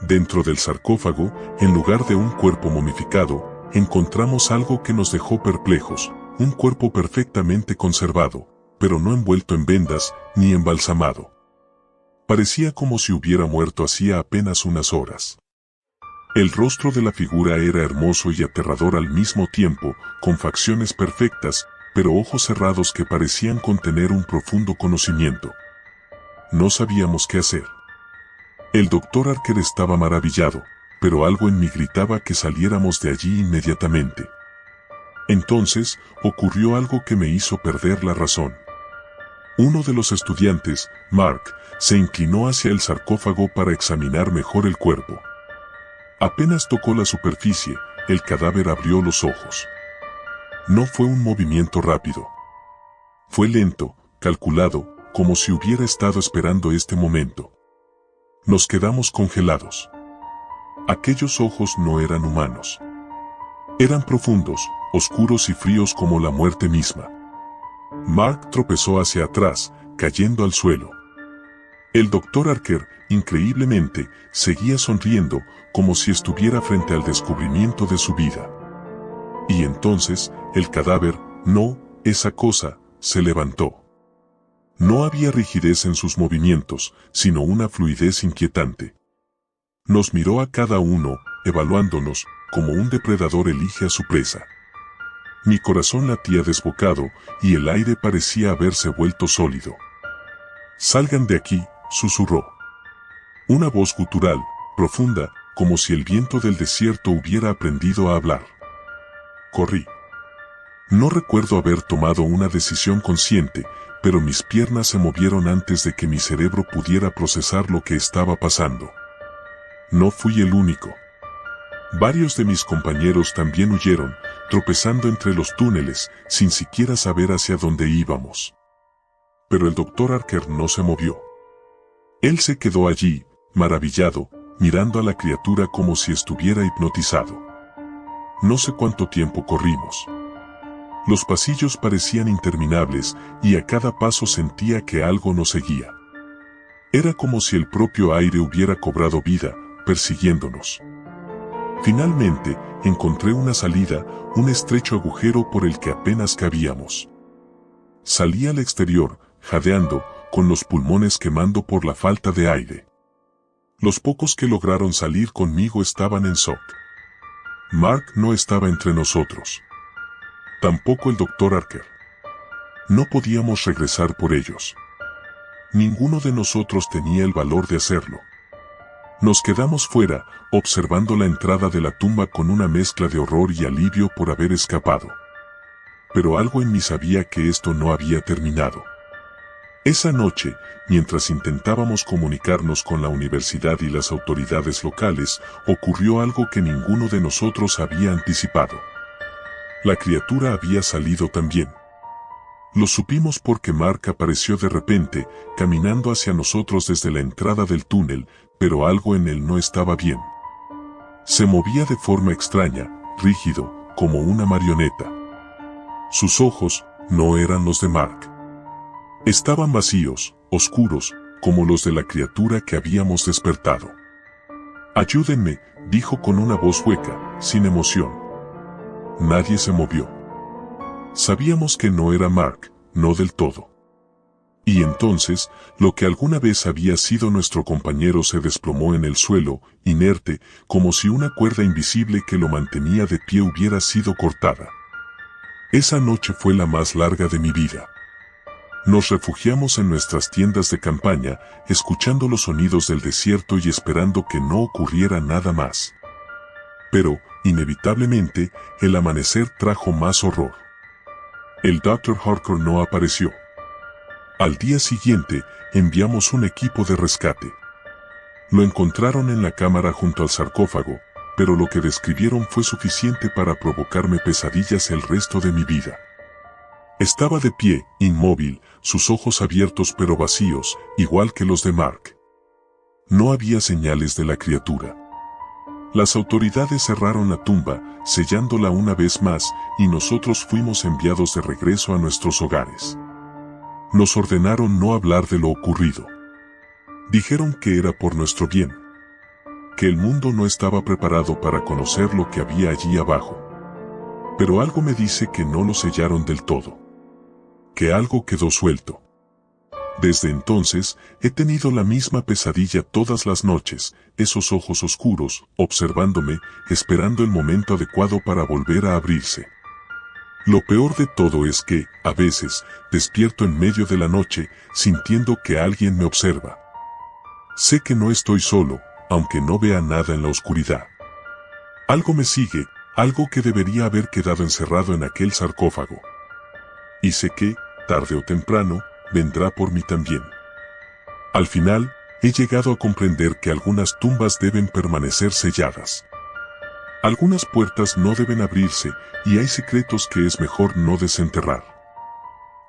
Dentro del sarcófago, en lugar de un cuerpo momificado, encontramos algo que nos dejó perplejos, un cuerpo perfectamente conservado, pero no envuelto en vendas ni embalsamado. Parecía como si hubiera muerto hacía apenas unas horas. El rostro de la figura era hermoso y aterrador al mismo tiempo, con facciones perfectas, pero ojos cerrados que parecían contener un profundo conocimiento. No sabíamos qué hacer. El doctor Archer estaba maravillado, pero algo en mí gritaba que saliéramos de allí inmediatamente. Entonces, ocurrió algo que me hizo perder la razón. Uno de los estudiantes, Mark, se inclinó hacia el sarcófago para examinar mejor el cuerpo. Apenas tocó la superficie, el cadáver abrió los ojos. No fue un movimiento rápido. Fue lento, calculado, como si hubiera estado esperando este momento. Nos quedamos congelados. Aquellos ojos no eran humanos. Eran profundos, oscuros y fríos como la muerte misma. Mark tropezó hacia atrás, cayendo al suelo. El doctor Archer, increíblemente, seguía sonriendo, como si estuviera frente al descubrimiento de su vida. Y entonces, el cadáver, no, esa cosa, se levantó. No había rigidez en sus movimientos, sino una fluidez inquietante. Nos miró a cada uno, evaluándonos, como un depredador elige a su presa. Mi corazón latía desbocado, y el aire parecía haberse vuelto sólido. «Salgan de aquí», susurró. Una voz gutural, profunda, como si el viento del desierto hubiera aprendido a hablar. Corrí. No recuerdo haber tomado una decisión consciente, pero mis piernas se movieron antes de que mi cerebro pudiera procesar lo que estaba pasando. No fui el único. Varios de mis compañeros también huyeron, tropezando entre los túneles, sin siquiera saber hacia dónde íbamos. Pero el doctor Archer no se movió. Él se quedó allí, maravillado, mirando a la criatura como si estuviera hipnotizado. No sé cuánto tiempo corrimos. Los pasillos parecían interminables, y a cada paso sentía que algo nos seguía. Era como si el propio aire hubiera cobrado vida, persiguiéndonos. Finalmente, encontré una salida, un estrecho agujero por el que apenas cabíamos. Salí al exterior, jadeando, con los pulmones quemando por la falta de aire. Los pocos que lograron salir conmigo estaban en shock. Mark no estaba entre nosotros. Tampoco el doctor Archer. No podíamos regresar por ellos. Ninguno de nosotros tenía el valor de hacerlo. Nos quedamos fuera, observando la entrada de la tumba con una mezcla de horror y alivio por haber escapado. Pero algo en mí sabía que esto no había terminado. Esa noche, mientras intentábamos comunicarnos con la universidad y las autoridades locales, ocurrió algo que ninguno de nosotros había anticipado. La criatura había salido también. Lo supimos porque Mark apareció de repente, caminando hacia nosotros desde la entrada del túnel, pero algo en él no estaba bien. Se movía de forma extraña, rígido, como una marioneta. Sus ojos no eran los de Mark. Estaban vacíos, oscuros, como los de la criatura que habíamos despertado. «Ayúdenme», dijo con una voz hueca, sin emoción. Nadie se movió. Sabíamos que no era Mark, no del todo. Y entonces, lo que alguna vez había sido nuestro compañero se desplomó en el suelo, inerte, como si una cuerda invisible que lo mantenía de pie hubiera sido cortada. Esa noche fue la más larga de mi vida. Nos refugiamos en nuestras tiendas de campaña, escuchando los sonidos del desierto y esperando que no ocurriera nada más. Pero, inevitablemente, el amanecer trajo más horror. El Dr. Harker no apareció. Al día siguiente, enviamos un equipo de rescate. Lo encontraron en la cámara junto al sarcófago, pero lo que describieron fue suficiente para provocarme pesadillas el resto de mi vida. Estaba de pie, inmóvil, sus ojos abiertos pero vacíos, igual que los de Mark. No había señales de la criatura. Las autoridades cerraron la tumba, sellándola una vez más, y nosotros fuimos enviados de regreso a nuestros hogares. Nos ordenaron no hablar de lo ocurrido. Dijeron que era por nuestro bien, que el mundo no estaba preparado para conocer lo que había allí abajo. Pero algo me dice que no lo sellaron del todo, que algo quedó suelto. Desde entonces, he tenido la misma pesadilla todas las noches, esos ojos oscuros, observándome, esperando el momento adecuado para volver a abrirse. Lo peor de todo es que, a veces, despierto en medio de la noche, sintiendo que alguien me observa. Sé que no estoy solo, aunque no vea nada en la oscuridad. Algo me sigue, algo que debería haber quedado encerrado en aquel sarcófago. Y sé que, tarde o temprano, vendrá por mí también. Al final, he llegado a comprender que algunas tumbas deben permanecer selladas. Algunas puertas no deben abrirse, y hay secretos que es mejor no desenterrar.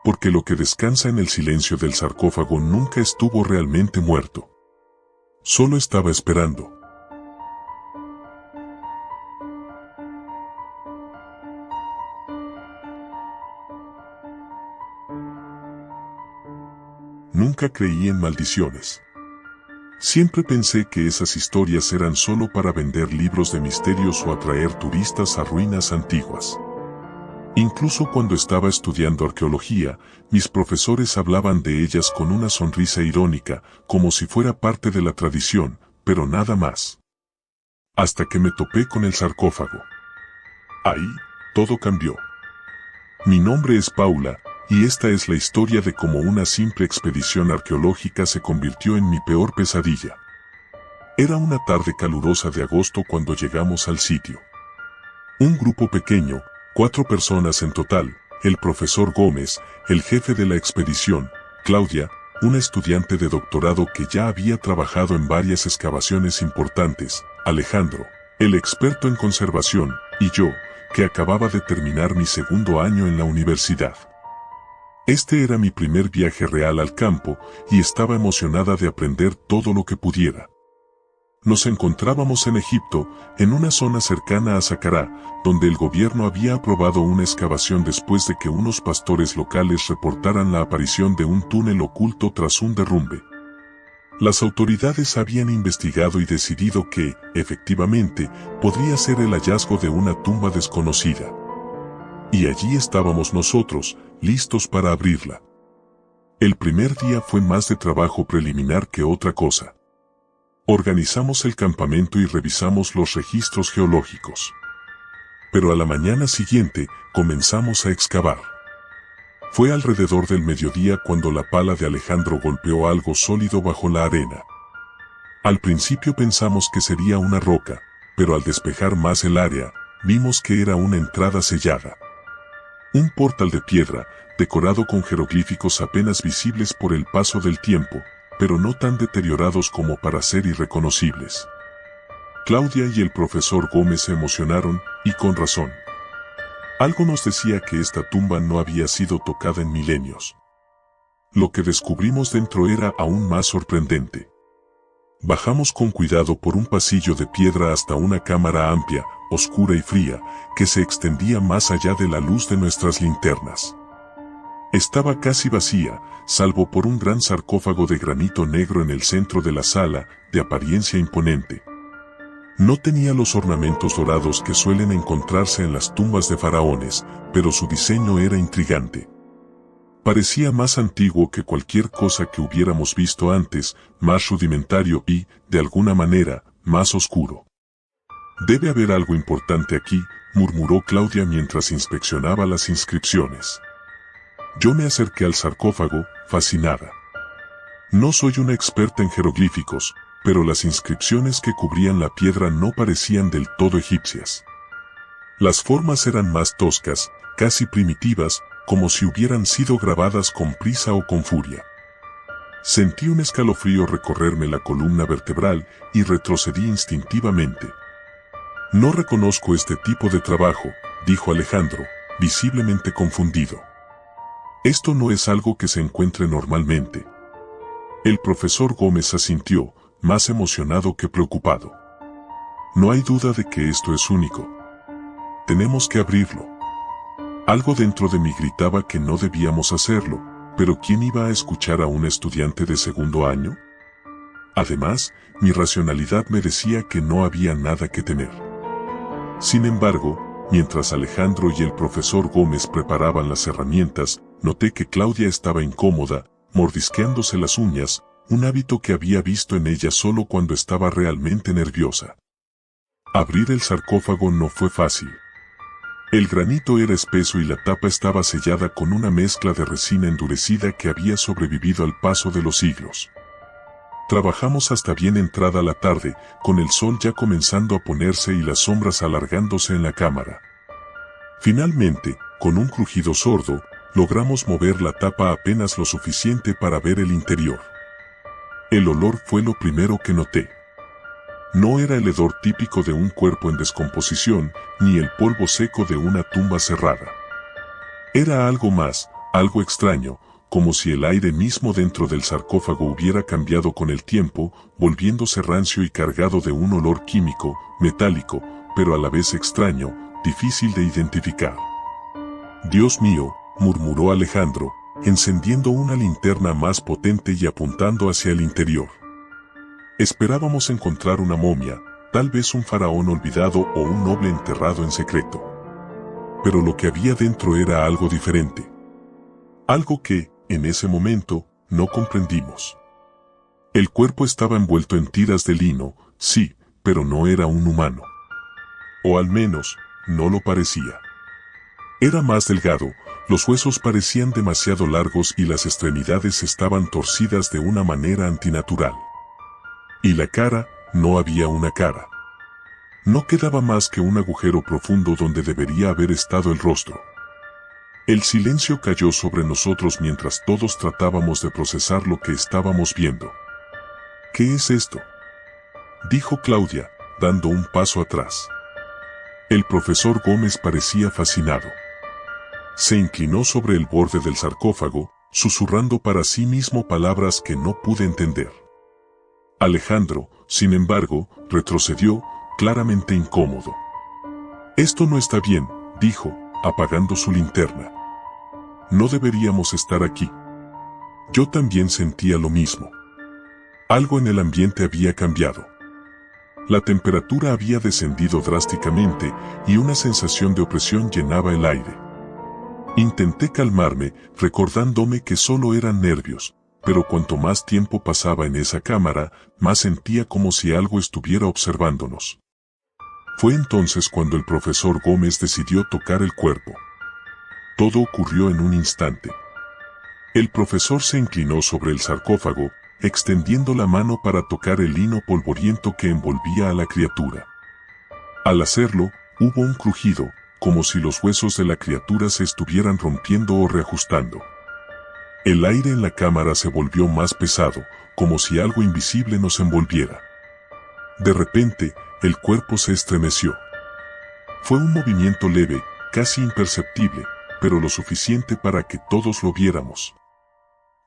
Porque lo que descansa en el silencio del sarcófago nunca estuvo realmente muerto. Solo estaba esperando. Nunca creí en maldiciones. Siempre pensé que esas historias eran solo para vender libros de misterios o atraer turistas a ruinas antiguas. Incluso cuando estaba estudiando arqueología, mis profesores hablaban de ellas con una sonrisa irónica, como si fuera parte de la tradición, pero nada más. Hasta que me topé con el sarcófago. Ahí, todo cambió. Mi nombre es Paula, y esta es la historia de cómo una simple expedición arqueológica se convirtió en mi peor pesadilla. Era una tarde calurosa de agosto cuando llegamos al sitio. Un grupo pequeño, 4 personas en total, el profesor Gómez, el jefe de la expedición, Claudia, una estudiante de doctorado que ya había trabajado en varias excavaciones importantes, Alejandro, el experto en conservación, y yo, que acababa de terminar mi segundo año en la universidad. Este era mi primer viaje real al campo, y estaba emocionada de aprender todo lo que pudiera. Nos encontrábamos en Egipto, en una zona cercana a Saqqara, donde el gobierno había aprobado una excavación después de que unos pastores locales reportaran la aparición de un túnel oculto tras un derrumbe. Las autoridades habían investigado y decidido que, efectivamente, podría ser el hallazgo de una tumba desconocida. Y allí estábamos nosotros, listos para abrirla. El primer día fue más de trabajo preliminar que otra cosa. Organizamos el campamento y revisamos los registros geológicos. Pero a la mañana siguiente, comenzamos a excavar. Fue alrededor del mediodía cuando la pala de Alejandro golpeó algo sólido bajo la arena. Al principio pensamos que sería una roca, pero al despejar más el área, vimos que era una entrada sellada. Un portal de piedra, decorado con jeroglíficos apenas visibles por el paso del tiempo, pero no tan deteriorados como para ser irreconocibles. Claudia y el profesor Gómez se emocionaron, y con razón. Algo nos decía que esta tumba no había sido tocada en milenios. Lo que descubrimos dentro era aún más sorprendente. Bajamos con cuidado por un pasillo de piedra hasta una cámara amplia, oscura y fría, que se extendía más allá de la luz de nuestras linternas. Estaba casi vacía, salvo por un gran sarcófago de granito negro en el centro de la sala, de apariencia imponente. No tenía los ornamentos dorados que suelen encontrarse en las tumbas de faraones, pero su diseño era intrigante. Parecía más antiguo que cualquier cosa que hubiéramos visto antes, más rudimentario y, de alguna manera, más oscuro. «Debe haber algo importante aquí», murmuró Claudia mientras inspeccionaba las inscripciones. Yo me acerqué al sarcófago, fascinada. No soy una experta en jeroglíficos, pero las inscripciones que cubrían la piedra no parecían del todo egipcias. Las formas eran más toscas, casi primitivas, como si hubieran sido grabadas con prisa o con furia. Sentí un escalofrío recorrerme la columna vertebral y retrocedí instintivamente. «No reconozco este tipo de trabajo», dijo Alejandro, visiblemente confundido. «Esto no es algo que se encuentre normalmente». El profesor Gómez asintió, más emocionado que preocupado. No hay duda de que esto es único. Tenemos que abrirlo. Algo dentro de mí gritaba que no debíamos hacerlo, pero ¿quién iba a escuchar a un estudiante de segundo año? Además, mi racionalidad me decía que no había nada que temer. Sin embargo, mientras Alejandro y el profesor Gómez preparaban las herramientas, noté que Claudia estaba incómoda, mordisqueándose las uñas, un hábito que había visto en ella solo cuando estaba realmente nerviosa. Abrir el sarcófago no fue fácil. El granito era espeso y la tapa estaba sellada con una mezcla de resina endurecida que había sobrevivido al paso de los siglos. Trabajamos hasta bien entrada la tarde, con el sol ya comenzando a ponerse y las sombras alargándose en la cámara. Finalmente, con un crujido sordo, logramos mover la tapa apenas lo suficiente para ver el interior. El olor fue lo primero que noté. No era el hedor típico de un cuerpo en descomposición, ni el polvo seco de una tumba cerrada. Era algo más, algo extraño, como si el aire mismo dentro del sarcófago hubiera cambiado con el tiempo, volviéndose rancio y cargado de un olor químico, metálico, pero a la vez extraño, difícil de identificar. «Dios mío», murmuró Alejandro, encendiendo una linterna más potente y apuntando hacia el interior. Esperábamos encontrar una momia, tal vez un faraón olvidado o un noble enterrado en secreto. Pero lo que había dentro era algo diferente. Algo que, en ese momento, no comprendimos. El cuerpo estaba envuelto en tiras de lino, sí, pero no era un humano. O al menos, no lo parecía. Era más delgado, los huesos parecían demasiado largos y las extremidades estaban torcidas de una manera antinatural. Y la cara, no había una cara. No quedaba más que un agujero profundo donde debería haber estado el rostro. El silencio cayó sobre nosotros mientras todos tratábamos de procesar lo que estábamos viendo. «¿Qué es esto?», dijo Claudia, dando un paso atrás. El profesor Gómez parecía fascinado. Se inclinó sobre el borde del sarcófago, susurrando para sí mismo palabras que no pude entender. Alejandro, sin embargo, retrocedió, claramente incómodo. «Esto no está bien», dijo, apagando su linterna. «No deberíamos estar aquí». Yo también sentía lo mismo. Algo en el ambiente había cambiado. La temperatura había descendido drásticamente y una sensación de opresión llenaba el aire. Intenté calmarme, recordándome que solo eran nervios, pero cuanto más tiempo pasaba en esa cámara, más sentía como si algo estuviera observándonos. Fue entonces cuando el profesor Gómez decidió tocar el cuerpo. Todo ocurrió en un instante. El profesor se inclinó sobre el sarcófago, extendiendo la mano para tocar el lino polvoriento que envolvía a la criatura. Al hacerlo, hubo un crujido, como si los huesos de la criatura se estuvieran rompiendo o reajustando. El aire en la cámara se volvió más pesado, como si algo invisible nos envolviera. De repente, el cuerpo se estremeció. Fue un movimiento leve, casi imperceptible, pero lo suficiente para que todos lo viéramos.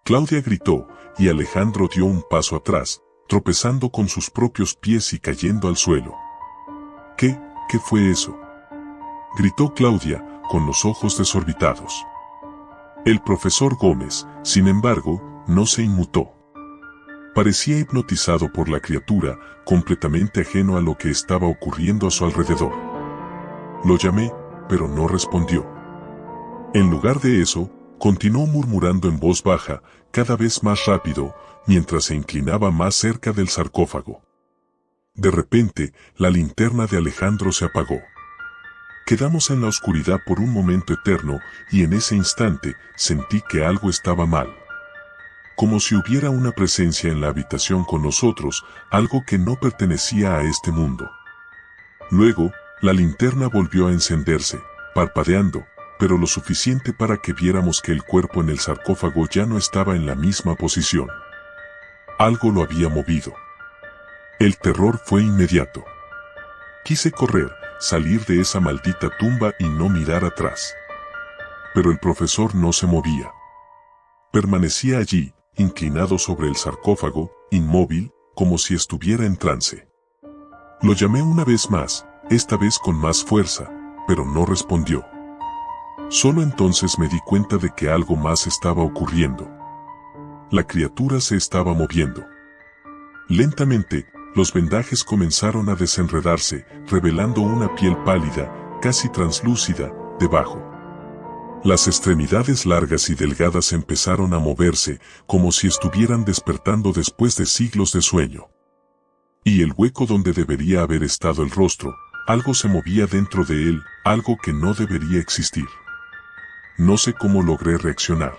Claudia gritó, y Alejandro dio un paso atrás, tropezando con sus propios pies y cayendo al suelo. ¿Qué fue eso?», gritó Claudia, con los ojos desorbitados. El profesor Gómez, sin embargo, no se inmutó. Parecía hipnotizado por la criatura, completamente ajeno a lo que estaba ocurriendo a su alrededor. Lo llamé, pero no respondió. En lugar de eso, continuó murmurando en voz baja, cada vez más rápido, mientras se inclinaba más cerca del sarcófago. De repente, la linterna de Alejandro se apagó. Quedamos en la oscuridad por un momento eterno, y en ese instante, sentí que algo estaba mal. Como si hubiera una presencia en la habitación con nosotros, algo que no pertenecía a este mundo. Luego, la linterna volvió a encenderse, parpadeando, pero lo suficiente para que viéramos que el cuerpo en el sarcófago ya no estaba en la misma posición. Algo lo había movido. El terror fue inmediato. Quise correr, salir de esa maldita tumba y no mirar atrás. Pero el profesor no se movía. Permanecía allí, inclinado sobre el sarcófago, inmóvil, como si estuviera en trance. Lo llamé una vez más, esta vez con más fuerza, pero no respondió. Solo entonces me di cuenta de que algo más estaba ocurriendo. La criatura se estaba moviendo. Lentamente, los vendajes comenzaron a desenredarse, revelando una piel pálida, casi translúcida, debajo. Las extremidades largas y delgadas empezaron a moverse, como si estuvieran despertando después de siglos de sueño. Y el hueco donde debería haber estado el rostro, algo se movía dentro de él, algo que no debería existir. No sé cómo logré reaccionar.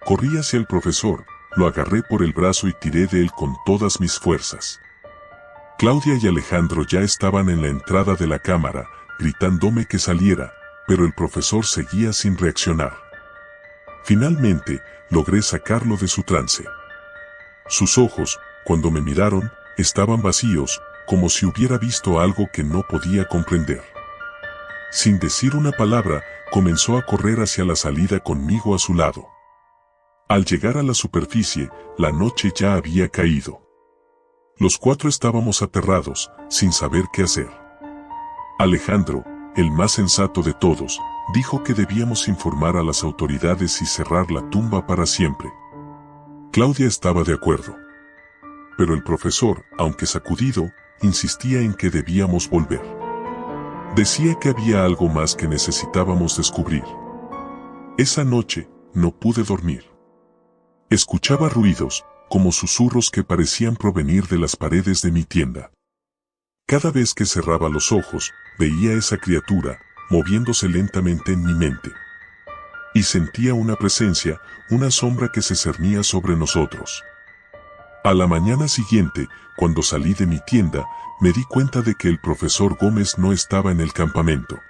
Corrí hacia el profesor, lo agarré por el brazo y tiré de él con todas mis fuerzas. Claudia y Alejandro ya estaban en la entrada de la cámara, gritándome que saliera, pero el profesor seguía sin reaccionar. Finalmente, logré sacarlo de su trance. Sus ojos, cuando me miraron, estaban vacíos, como si hubiera visto algo que no podía comprender. Sin decir una palabra, comenzó a correr hacia la salida conmigo a su lado. Al llegar a la superficie, la noche ya había caído. Los cuatro estábamos aterrados, sin saber qué hacer. Alejandro, el más sensato de todos, dijo que debíamos informar a las autoridades y cerrar la tumba para siempre. Claudia estaba de acuerdo. Pero el profesor, aunque sacudido, insistía en que debíamos volver. Decía que había algo más que necesitábamos descubrir. Esa noche, no pude dormir. Escuchaba ruidos, como susurros que parecían provenir de las paredes de mi tienda. Cada vez que cerraba los ojos, veía a esa criatura, moviéndose lentamente en mi mente. Y sentía una presencia, una sombra que se cernía sobre nosotros. A la mañana siguiente, cuando salí de mi tienda, me di cuenta de que el profesor Gómez no estaba en el campamento.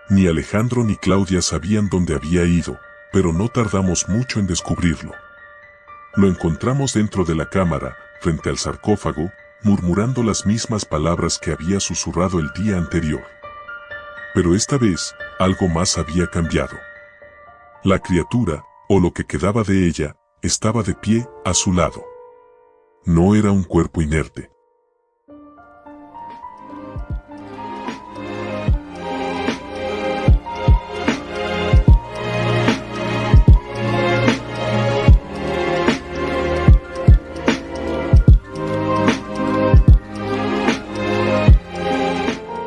Ni Alejandro ni Claudia sabían dónde había ido, pero no tardamos mucho en descubrirlo. Lo encontramos dentro de la cámara, frente al sarcófago, murmurando las mismas palabras que había susurrado el día anterior. Pero esta vez, algo más había cambiado. La criatura, o lo que quedaba de ella, estaba de pie, a su lado. No era un cuerpo inerte.